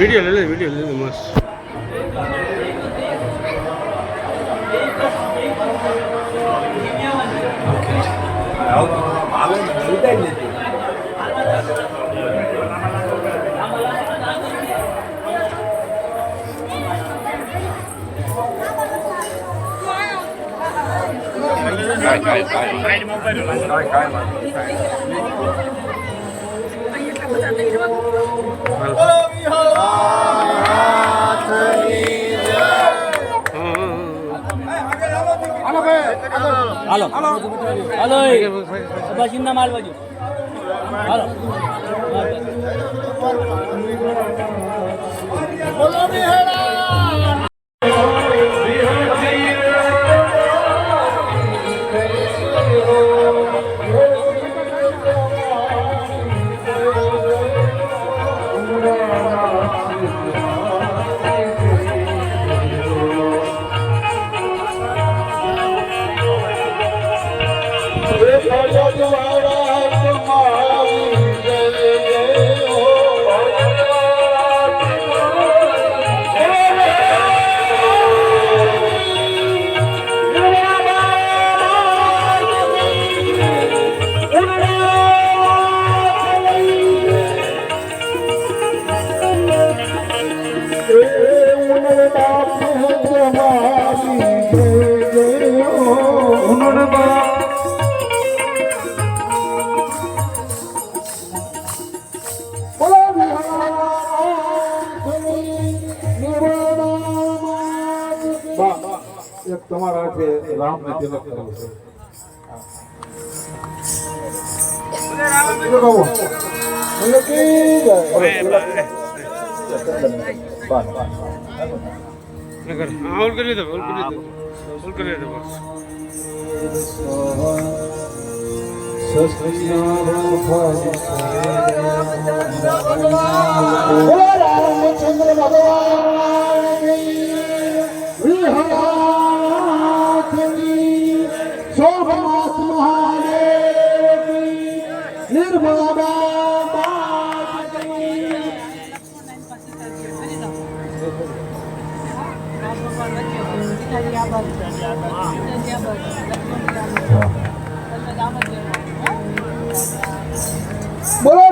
Video ले ले मस्त હાલો હાલો બસિંદા માલ બાજુ હાલો બોલો બિહારા તમારા છે રામ ને તિલક કરવું और कर दो बस रामचंद्र भगवान शोभनाथ महादेव निर्मला बोलो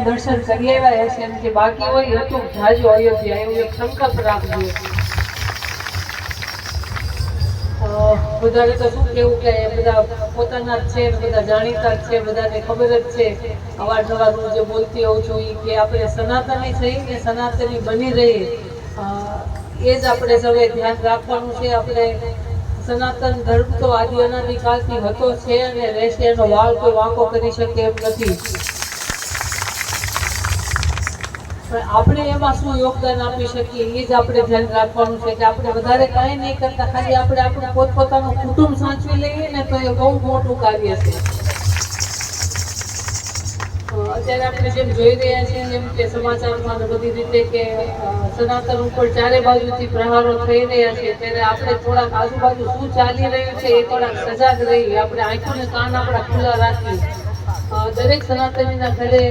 દર્શન કરી આવ્યા હશે અને જે બાકી હોય હતું જાજો અયોધ્યા એવું એક સંકલ્પ રાખજો. બધાને તો શું કેવું કે બધા પોતાના જ છે, બધા જાણીતા જ છે, બધાને ખબર જ છે. અવારનવાર હું જે બોલતી હોઉં છું કે આપણે સનાતની થઈ ને સનાતની બની રહી એ જ આપણે સૌએ ધ્યાન રાખવાનું છે. આપણે સનાતન ધર્મ તો આદિ અનાદિકાળથી હતો છે અને રહેશે, એનો વાળ કોઈ વાંકો કરી શકે એમ નથી. આપણે એમાં શું યોગદાન આપી શકીએ એ જ આપણે ધ્યાન રાખવાનું છે કે આપણે વધારે કાંઈ નહીં કરતા, ખાલી આપણે આપણું પોતપોતાનું કુટુંબ સાચવી લઈએ ને તો એ બહુ મોટું કાર્ય છે. અત્યારે આપણે જેમ જોઈ રહ્યા છીએ જેમ કે સમાચારમાં બધી રીતે કે સનાતન ઉપર ચારે બાજુથી પ્રહારો થઈ રહ્યા છે, ત્યારે આપણે થોડાક આજુબાજુ શું ચાલી રહ્યું છે એ થોડાક સજાગ રહીએ. આપણે આંખો ને કાન આપણા ખુલ્લા રાખીએ. દરેક સનાતનીના ઘરે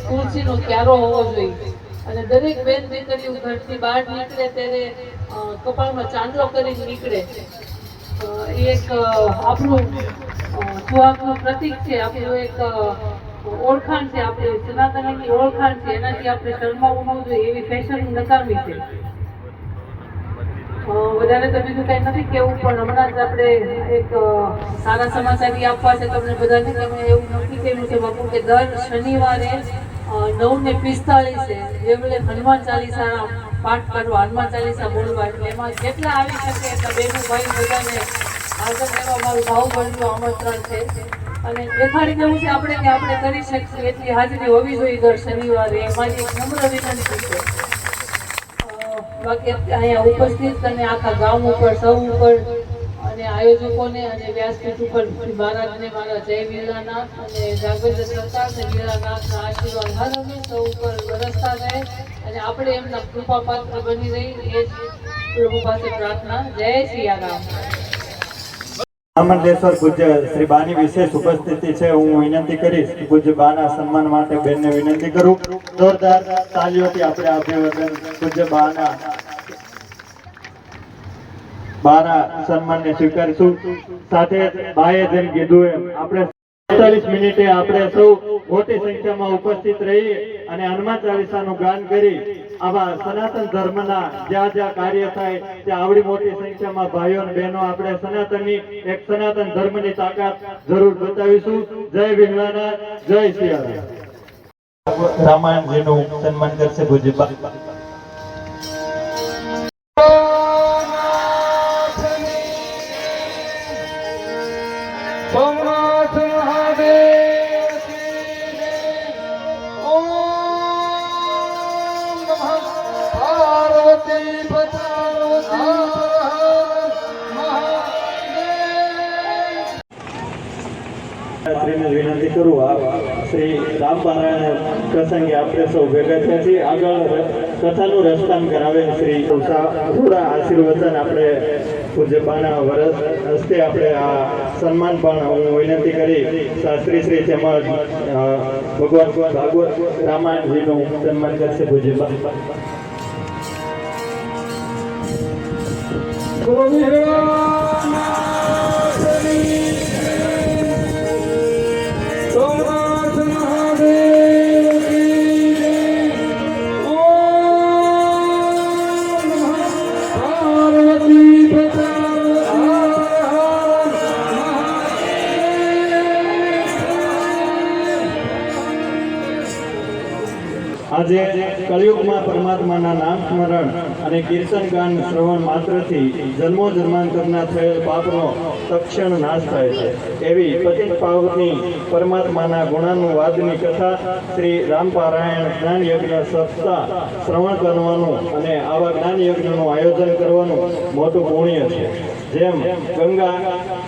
તુલસીનો ક્યારો હોવો જોઈએ અને દરેક બેન દીકરીઓ ઘરથી બહાર નીકળે ત્યારે કપાળમાં ચાંદલો કરીને નીકળે. એ એક આપણું સુહાગનું પ્રતીક છે, આપણું એક ઓળખાણ છે, આપણી સનાતનની ઓળખાણ છે. એનાથી આપણે શરમાવું ન જોઈએ એવી ફેશન નકામી છે. વધારે તો બીજું કઈ નથી કેવું, પણ હમણાં જ આપણે એક સારા સમાચાર આપવા છે તમને બધાને. તમે એવું નક્કી કર્યું છે બાપુ કે દર શનિવારે 9:45 જેવડે હનુમાન ચાલીસા પાઠ કરવા, હનુમાન ચાલીસા બોલવા. એટલે એમાં જેટલા આવી શકે એટલા બહેનો ભાઈ બધાને હાજર રહેવા મારું ભાવભર્યું આમંત્રણ છે. અને દેખાડી દેવું છે આપણે કે આપણે કરી શકીએ એટલી હાજરી હોવી જોઈએ દર શનિવારે. એ મારી એક નમ્ર વિનંતી છે. બાકી અહીંયા ઉપસ્થિત અને આખા ગામ ઉપર સૌ ઉપર અને આયોજકોને અને વ્યાસપીઠ ઉપર મહારાજને મારા જય વીરાનાથ અને જાગૃત સરકાર અને વીરાનાથના આશીર્વાદ હર હંમેશ સૌ ઉપર વરસતા રહે અને આપણે એમના કૃપાપાત્ર બની રહી એ જ પ્રભુ પાસે પ્રાર્થના. જય સિયારામ. રામંડલેશ્વર પૂજ્ય શ્રી બાની વિશેષ ઉપસ્થિતિ છે. હું વિનંતી કરીશ કે પૂજ્ય બાના સન્માન માટે બેનને વિનંતી કરું. જોરદાર તાલીઓથી આપણે અભિવાદન પૂજ્ય બાના સન્માનને સ્વીકારીશું. સાથે બાએ જેમ કીધું એમ આપણે 45 મિનિટે આપણે સૌ મોટી સંખ્યામાં ઉપસ્થિત રહી અને હનુમાન ચાલીસાનું ગાન કરી આવા સનાતન ધર્મના જ્યાં જ્યાં કાર્ય થાય ત્યાં આવડી મોટી સંખ્યામાં ભાઈઓ અને બહેનો આપણે સનાતન ધર્મની તાકાત જરૂર બતાવીશું. જય વિહલાનાથ, જય સિયારામ. રામાયણજીનું સન્માન કરશે પૂજ્ય બા. સોમનાથ મહાદેવ ઓમ નમઃ પાર્વતી શ્રીને વિનંતી કરું. શ્રી રામપારાયણ પ્રસંગે આપણે સૌ ભેગા થયા છીએ. આગળ કથાનું રસપાન કરાવે શ્રી થોડા આશીર્વચન આપણે પૂજ્ય બાના વરસ હસ્તે આપણે આ સન્માન પણ હું વિનંતી કરી શાસ્ત્રી શ્રી તેમજ ભગવાન ભાગવત રામાયણજીનું સન્માન કરશે પૂજ્ય બા. સોમનાથ મહાદેવ ઓમ નમઃ પાર્વતી આજે કળિયુગમાં પરમાત્માના નામ સ્મરણ અને કીર્તન ગાન શ્રવણ માત્રથી જન્મો જન્માંતરના થયેલ પાપનો તક્ષણ નાશ થાય છે. એવી પતિત પાવની પરમાત્માના ગુણાનુવાદની કથા શ્રી રામપારાયણ જ્ઞાન યજ્ઞ સપ્તાહ શ્રવણ કરવાનું અને આવા જ્ઞાન યજ્ઞનું આયોજન કરવાનું મોટું પુણ્ય છે. જેમ ગંગા,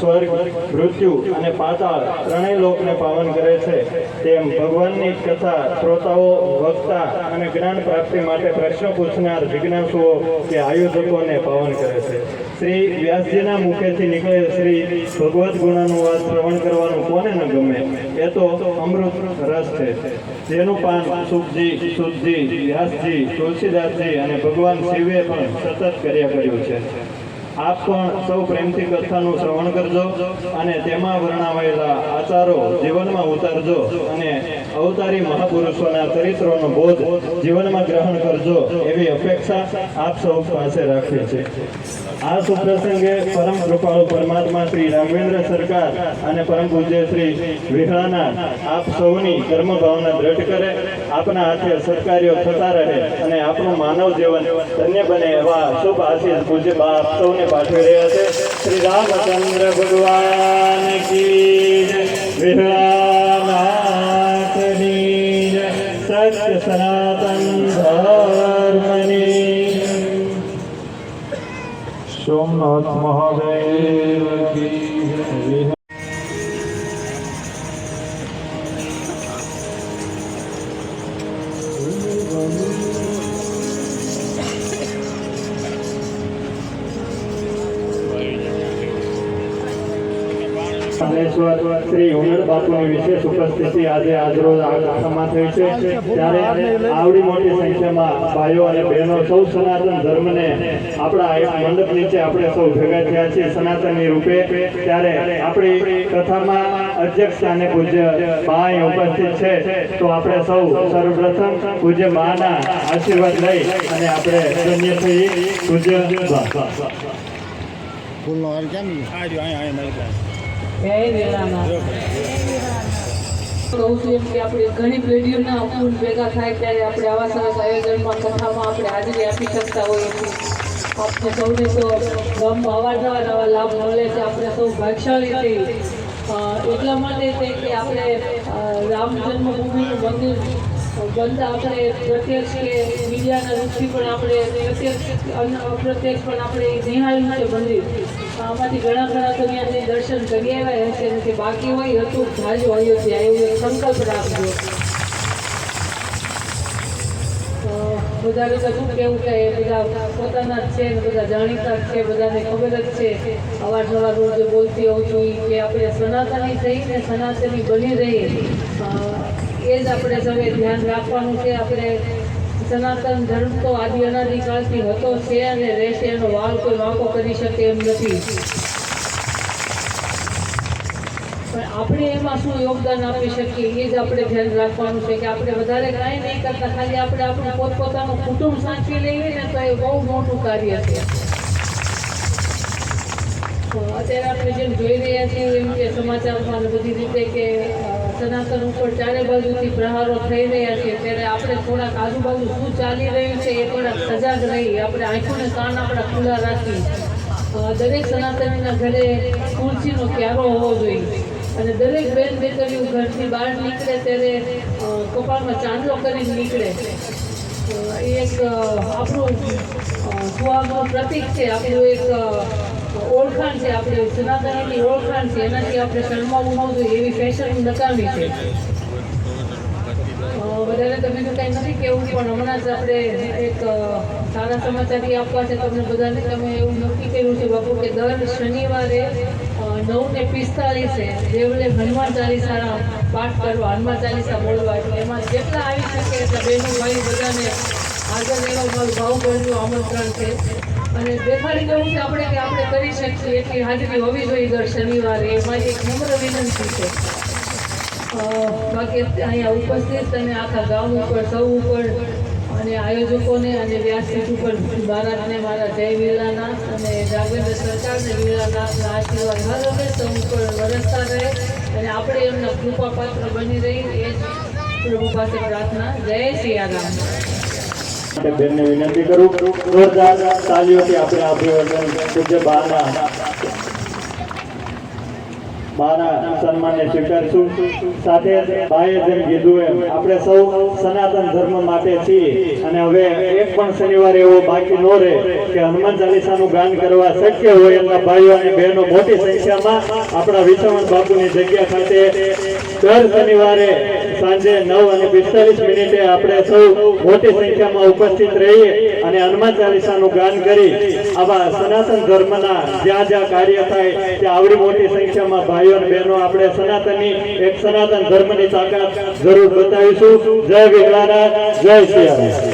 સ્વર્ગ, મૃત્યુ અને પાતાળ ત્રણેય લોકને પાવન કરે છે, તેમ ભગવાનની કથા શ્રોતાઓ, વક્તા અને જ્ઞાન પ્રાપ્તિ માટે પ્રશ્ન પૂછનાર જિજ્ઞાસુઓ કે આયોજકોને પાવન કરે છે. શ્રી વ્યાસજીના મુખેથી નીકળે શ્રી ભગવદ્ ગુણાનુવાદ શ્રવણ કરવાનું કોને ન ગમે? એ તો અમૃત રસ છે, જેનું પાન સુખજી, સુખજી, વ્યાસજી, તુલસીદાસજી અને ભગવાન શિવે પણ સતત કર્યા કર્યું છે. આપ પણ સૌ પ્રેમથી કથાનું શ્રવણ કરજો અને તેમાં વર્ણવાયેલા આચારો જીવનમાં ઉતારજો અને અવતારી મહાપુરુષોના ચરિત્રોનો બોધ જીવનમાં ગ્રહણ કરજો એવી અપેક્ષા આપ સૌ પાસે રાખીએ છીએ. આ સુપ્રસંગે પરમ કૃપાળુ પરમાત્મા શ્રી રાઘવેન્દ્ર સરકાર અને પરમ પૂજ્ય શ્રી વિહળાનાથ આપ સૌની કર્મ ભાવના દ્રઢ કરે, આપના હાથે સત્કાર્યો થતા રહે અને આપણું માનવ જીવન ધન્ય બને એવા શુભ આશીષ પૂજ્ય બાપ સૌને પાઠવી રહ્યા છે. શ્રી રામચંદ્ર ભગવાન કી જય, વિહળાનાથની જય, સત્ય સનાતન ધર્મની. સોમનાથ મહાદેવ કી જય. શ્રી ઉમર બાપુની વિશેષ ઉપસ્થિતિ આજે આજરોજ આ કથામાં થઈ છે. ત્યારે આવડી મોટી સંખ્યામાં ભાઈઓ અને બહેનો સૌ સનાતન ધર્મને આપણા એક મંડપ નીચે આપણે સૌ ભેગા થયા છીએ સનાતનની રૂપે. ત્યારે આપણી કથામાં અધ્યક્ષ સ્થાને પૂજ્ય બા ઉપસ્થિત છે, તો આપણે સૌ સર્વપ્રથમ પૂજ્ય બાના આશીર્વાદ લઈ અને આપણે ધન્ય થઈએ. પૂજ્ય બા. જય વિહળાનાથ. કહું છું એમ કે આપણે ઘણી પેઢીઓના પૂર્ણ ભેગા થાય ત્યારે આપણે આવા સરસ આયોજનમાં કથામાં આપણે હાજરી આપી શકતા હોઈએ છીએ. આપણે સૌને તો ગામમાં અવારનવાર આવા લાભ મળે છે. આપણે સૌ ભાગ્યશાળી છીએ એટલા માટે છે કે આપણે રામ જન્મભૂમિનું મંદિર બનતા આપણે પ્રત્યક્ષ કે મીડિયાના રૂપથી પણ આપણે પ્રત્યક્ષ અને અપ્રત્યક્ષ પણ આપણે નિહાળ્યું છે મંદિર. આમાંથી ઘણા તો ત્યાંથી દર્શન કરી આવ્યા હશે નથી, બાકી હોય હતું જાજો અયોધ્યા એવું એક સંકલ્પ રાખજો. બધાને તો શું કહેવું કે એ બધા પોતાના જ છે ને બધા જાણીતા જ છે, બધાને ખબર જ છે. અવારનવાર હું જે બોલતી હોઉં છું કે આપણે સનાતની થઈને સનાતની બની રહીએ, એ જ આપણે સૌએ ધ્યાન રાખવાનું છે. આપણે સનાતન ધર્મ તો આદિ અનાદિકાળથી હતો છે અને રહેશે, એનો વાલ કોઈ વાંકો કરી શકે એમ નથી. પણ આપણે એમાં શું યોગદાન આપી શકીએ એ જ આપણે ધ્યાન રાખવાનું છે કે આપણે વધારે કાંઈ નહીં કરતા, ખાલી આપણે આપણું પોતપોતાનું કુટુંબ સાચવી લઈએ ને તો એ બહુ મોટું કાર્ય છે. અત્યારે આપણે જેમ જોઈ રહ્યા છીએ એમ કે સમાચારમાં બધી રીતે કે સનાતન ઉપર ચારે બાજુથી પ્રહારો થઈ રહ્યા છે, ત્યારે આપણે થોડાક આજુબાજુ શું ચાલી રહ્યું છે એ થોડાક સજાગ રહી, આપણે આંખોને કાન આપણા ખુલ્લા રાખી. દરેક સનાતનીના ઘરે તુલસીનો ક્યારો હોવો જોઈએ અને દરેક બેન બેકરીઓ ઘરથી બહાર નીકળે ત્યારે કપાળમાં ચાંદલો કરીને નીકળે. એ એક આપણું સુહાગનું પ્રતીક છે, આપણું એક ઓળખાણ છે, આપણે સનાતનની ઓળખાણ છે. એનાથી આપણે શરમાવું ન જોઈએ, એવી ફેશન નકામી છે. વધારે તો બીજું કંઈ નથી કહેવું, પણ હમણાં જ આપણે એક સારા સમાચાર આપવા છે તમને બધાને. તમે એવું નક્કી કર્યું છે બાપુ કે દર શનિવારે 9:45 દેવલે હનુમાન ચાલીસા પાઠ કરવા, હનુમાન ચાલીસા બોલવા. એટલે એમાં જેટલા આવી શકે એટલા બહેનો ભાઈ બધાને હાજર રહેવા મારું ભાવભર્યું આમંત્રણ છે. અને દેખાડી દેવું છે આપણે કે આપણે કરી શકીએ એટલી હાજરી હોવી જોઈએ દર શનિવારે, એમાં એક નમ્ર વિનંતી છે. બાકી અહીંયા ઉપસ્થિત અને આખા ગામ ઉપર સૌ ઉપર અને આયોજકોને અને વ્યાસપીઠ ઉપર ભારતને મારા જય વીરલાનાથ અને જાગેન્દ્ર સરકારને વીરલાનાથના આશીર્વાદ હર હંમેશ સૌ ઉપર વરસતા રહે અને આપણે એમના કૃપાપાત્ર બની રહી, એ જ પ્રભુ પાસે પ્રાર્થના. જય સિયારામ. બેનને વિનંતી કરું, જોરદાર તાલીઓથી આપણે અભિવાદન પૂજ્ય બાના સન્માનને સ્વીકારશું. સાથે ભાઈએ જેમ કીધું એમ આપણે સૌ સનાતન ધર્મ માટે છીએ અને હવે એક પણ શનિવાર એવો બાકી ન રહે કે હનુમાન ચાલીસાનું ગાન કરવા શક્ય હોય એમના ભાઈઓ અને બહેનો મોટી સંખ્યામાં આપણા વિશ્વવંત બાપુની જગ્યા ખાતે દર શનિવારે સાંજે 9:45 આપણે સૌ મોટી સંખ્યામાં ઉપસ્થિત રહીએ અને હનુમાન ચાલીસાનું ગાન કરી આવા સનાતન ધર્મના જ્યાં જ્યાં કાર્ય થાય ત્યાં આવડી મોટી સંખ્યામાં ભાઈઓ અને બહેનો આપણે સનાતનની એક સનાતન ધર્મની તાકાત જરૂર બતાવીશું. જય વિરલાનાથ, જય સિયારામ.